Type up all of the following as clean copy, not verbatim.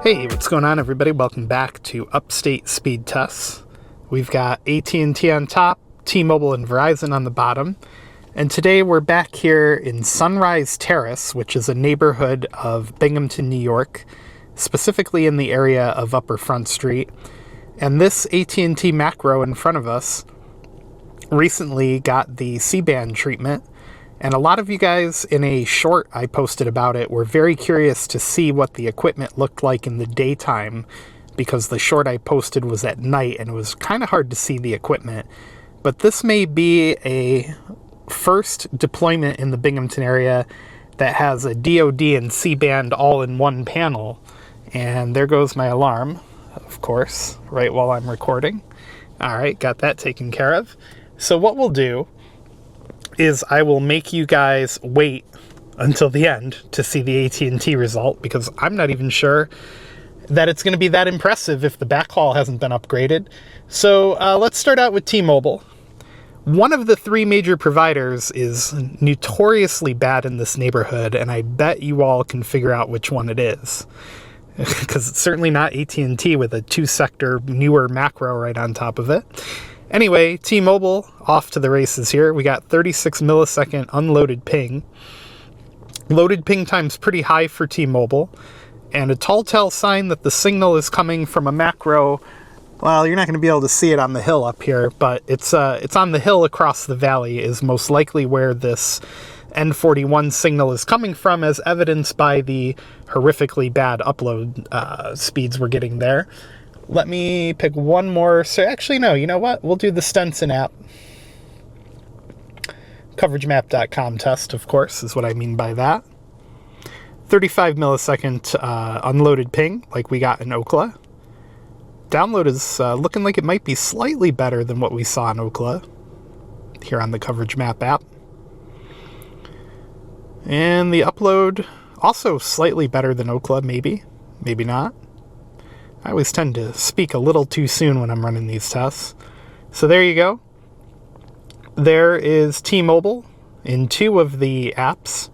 Hey, what's going on, everybody? Welcome back to Upstate Speedtests. We've got AT&T on top, T-Mobile and Verizon on the bottom. And today we're back here in Sunrise Terrace, which is a neighborhood of Binghamton, New York, specifically in the area of Upper Front Street. And this AT&T macro in front of us recently got the C-band treatment. And a lot of you guys in a short I posted about it were very curious to see what the equipment looked like in the daytime, because the short I posted was at night and it was kind of hard to see the equipment. But this may be a first deployment in the Binghamton area that has a DOD and C-band all in one panel. And there goes my alarm, of course, right while I'm recording. All right, got that taken care of. So what we'll do is I will make you guys wait until the end to see the AT&T result, because I'm not even sure that it's going to be that impressive if the backhaul hasn't been upgraded. So let's start out with T-Mobile. One of the three major providers is notoriously bad in this neighborhood, and I bet you all can figure out which one it is, because it's certainly not AT&T with a two-sector newer macro right on top of it. Anyway, T-Mobile off to the races here. We got 36 millisecond unloaded ping. Loaded ping time's pretty high for T-Mobile, and a telltale sign that the signal is coming from a macro. Well, you're not going to be able to see it on the hill up here, but it's on the hill across the valley is most likely where this N41 signal is coming from, as evidenced by the horrifically bad upload speeds we're getting there. Let me pick one more. So actually, no, you know what? We'll do the Stenson app. CoverageMap.com test, of course, is what I mean by that. 35 millisecond unloaded ping, like we got in Ookla. Download is looking like it might be slightly better than what we saw in Ookla here on the Coverage Map app. And the upload, also slightly better than Ookla, maybe. Maybe not. I always tend to speak a little too soon when I'm running these tests. So there you go. There is T-Mobile in two of the apps.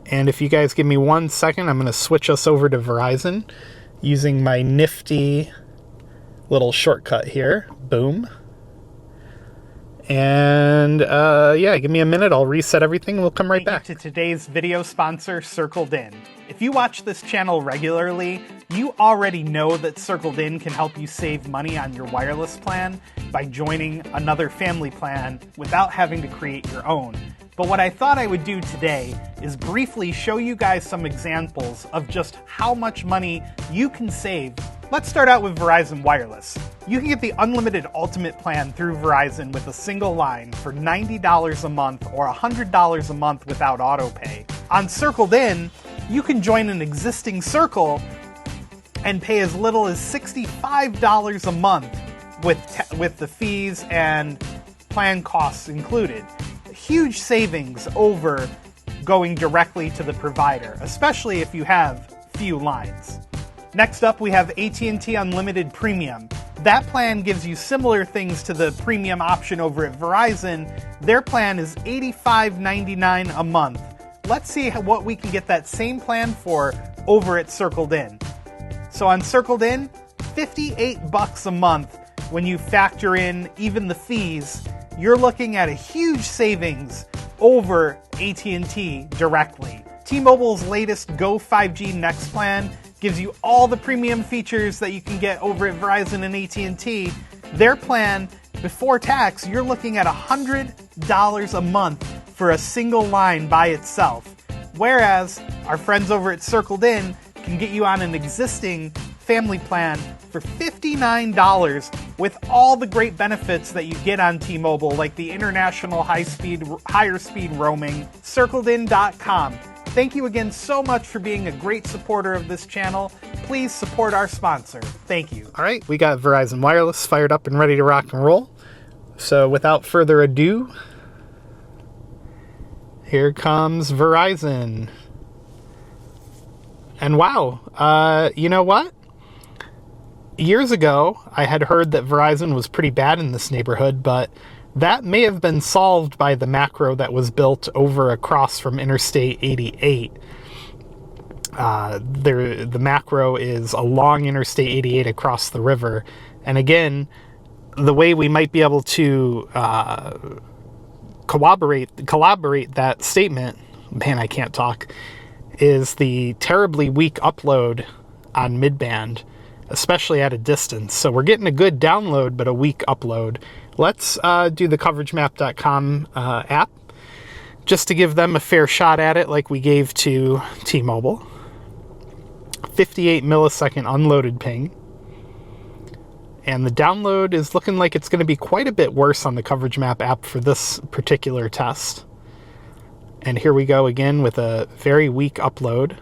And if you guys give me 1 second, I'm going to switch us over to Verizon using my nifty little shortcut here. Boom. And yeah, give me a minute. I'll reset everything. We'll come right back to today's video sponsor, Circled In. If you watch this channel regularly, you already know that Circled In can help you save money on your wireless plan by joining another family plan without having to create your own. But what I thought I would do today is briefly show you guys some examples of just how much money you can save. Let's start out with Verizon Wireless. You can get the unlimited ultimate plan through Verizon with a single line for $90 a month or $100 a month without auto pay. On Circled In, you can join an existing circle and pay as little as $65 a month with the fees and plan costs included. Huge savings over going directly to the provider, especially if you have few lines. Next up, we have AT&T Unlimited Premium. That plan gives you similar things to the premium option over at Verizon. Their plan is $85.99 a month. Let's see what we can get that same plan for over at Circled In. So on Circled In, $58 a month. When you factor in even the fees, you're looking at a huge savings over AT&T directly. T-Mobile's latest Go 5G Next plan gives you all the premium features that you can get over at Verizon and AT&T. Their plan, before tax, you're looking at $100 a month for a single line by itself. Whereas our friends over at Circled In can get you on an existing family plan for $59 with all the great benefits that you get on T-Mobile, like the international higher speed roaming. CircledIn.com. Thank you again so much for being a great supporter of this channel. Please support our sponsor. Thank you. All right, we got Verizon Wireless fired up and ready to rock and roll. So without further ado, here comes Verizon. And wow, you know what? Years ago, I had heard that Verizon was pretty bad in this neighborhood, but that may have been solved by the macro that was built over across from Interstate 88. The macro is along Interstate 88 across the river. And again, the way we might be able to collaborate that statement, man, I can't talk, is the terribly weak upload on midband, especially at a distance. So we're getting a good download, but a weak upload. Let's do the CoverageMap.com app, just to give them a fair shot at it like we gave to T-Mobile. 58 millisecond unloaded ping. And the download is looking like it's going to be quite a bit worse on the Coverage Map app for this particular test. And here we go again with a very weak upload.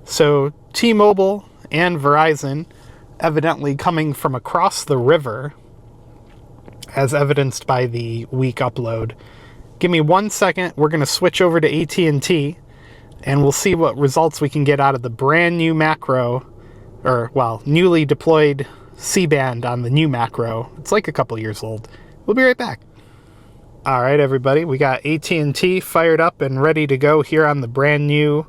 So T-Mobile and Verizon evidently coming from across the river, as evidenced by the weak upload. Give me 1 second. We're going to switch over to AT&T, and we'll see what results we can get out of the brand new macro, or, well, newly deployed C-band on the new macro. It's like a couple years old. We'll be right back. All right, everybody. We got AT&T fired up and ready to go here on the brand new,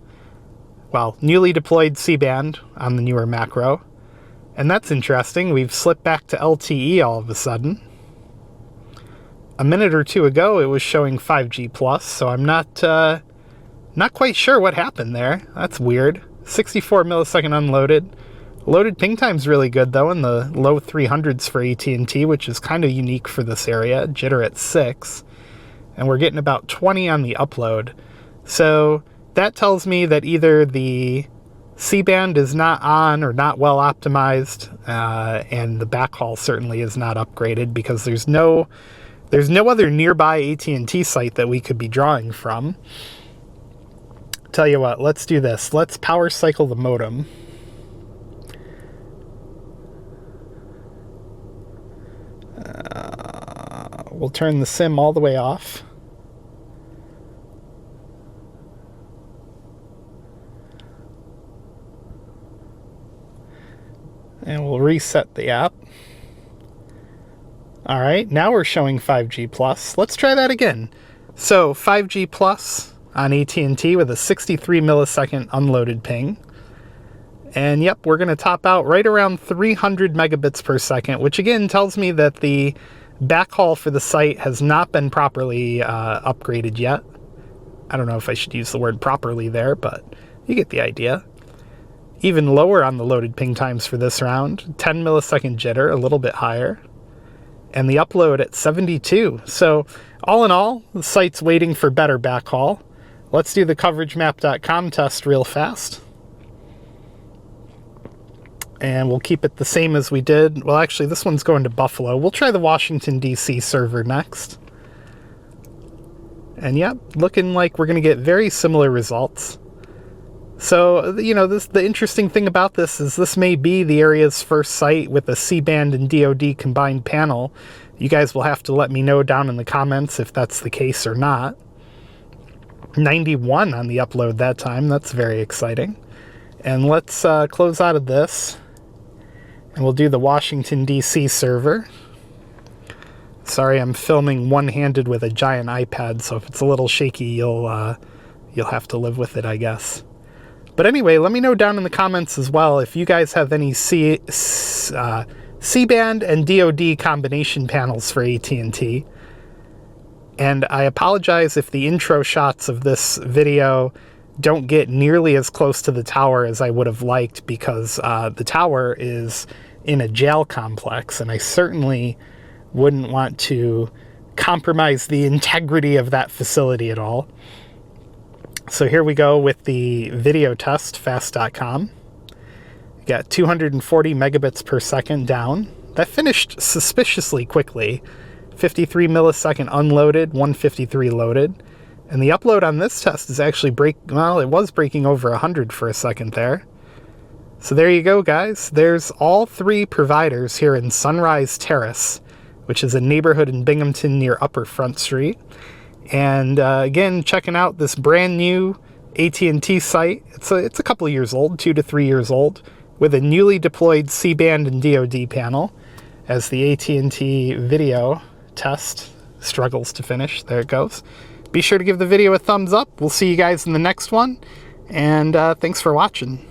well, newly deployed C-band on the newer macro. And that's interesting. We've slipped back to LTE all of a sudden. A minute or two ago, it was showing 5G plus, so I'm not quite sure what happened there. That's weird. 64 millisecond unloaded. Loaded ping time's really good, though, in the low 300s for AT&T, which is kind of unique for this area. Jitter at 6. And we're getting about 20 on the upload. So that tells me that either the C-band is not on or not well optimized, and the backhaul certainly is not upgraded, because there's no other nearby AT&T site that we could be drawing from. Tell you what, let's do this. Let's power cycle the modem. We'll turn the SIM all the way off. And we'll reset the app. All right, now we're showing 5G plus. Let's try that again. So 5G plus on AT&T with a 63 millisecond unloaded ping. And yep, we're going to top out right around 300 megabits per second, which again tells me that the backhaul for the site has not been properly upgraded yet. I don't know if I should use the word properly there, but you get the idea. Even lower on the loaded ping times for this round. 10 millisecond jitter, a little bit higher. And the upload at 72. So all in all, the site's waiting for better backhaul. Let's do the CoverageMap.com test real fast. And we'll keep it the same as we did. Well, actually, this one's going to Buffalo. We'll try the Washington, D.C. server next. And yep, looking like we're going to get very similar results. So, you know, the interesting thing about this is this may be the area's first site with a C-band and DOD combined panel. You guys will have to let me know down in the comments if that's the case or not. 91 on the upload that time. That's very exciting. And let's close out of this. And we'll do the Washington, D.C. server. Sorry, I'm filming one-handed with a giant iPad, so if it's a little shaky, you'll have to live with it, I guess. But anyway, let me know down in the comments as well if you guys have any C-band and DOD combination panels for AT&T. And I apologize if the intro shots of this video don't get nearly as close to the tower as I would have liked, because the tower is in a jail complex, and I certainly wouldn't want to compromise the integrity of that facility at all. So here we go with the video test, fast.com. We got 240 megabits per second down. That finished suspiciously quickly. 53 millisecond unloaded, 153 loaded. And the upload on this test is actually it was breaking over 100 for a second there. So there you go, guys. There's all 3 providers here in Sunrise Terrace, which is a neighborhood in Binghamton near Upper Front Street. And again, checking out this brand new AT&T site. It's a couple of years old, 2 to 3 years old, with a newly deployed C-band and DOD panel, as the AT&T video test struggles to finish. There it goes. Be sure to give the video a thumbs up. We'll see you guys in the next one, and thanks for watching.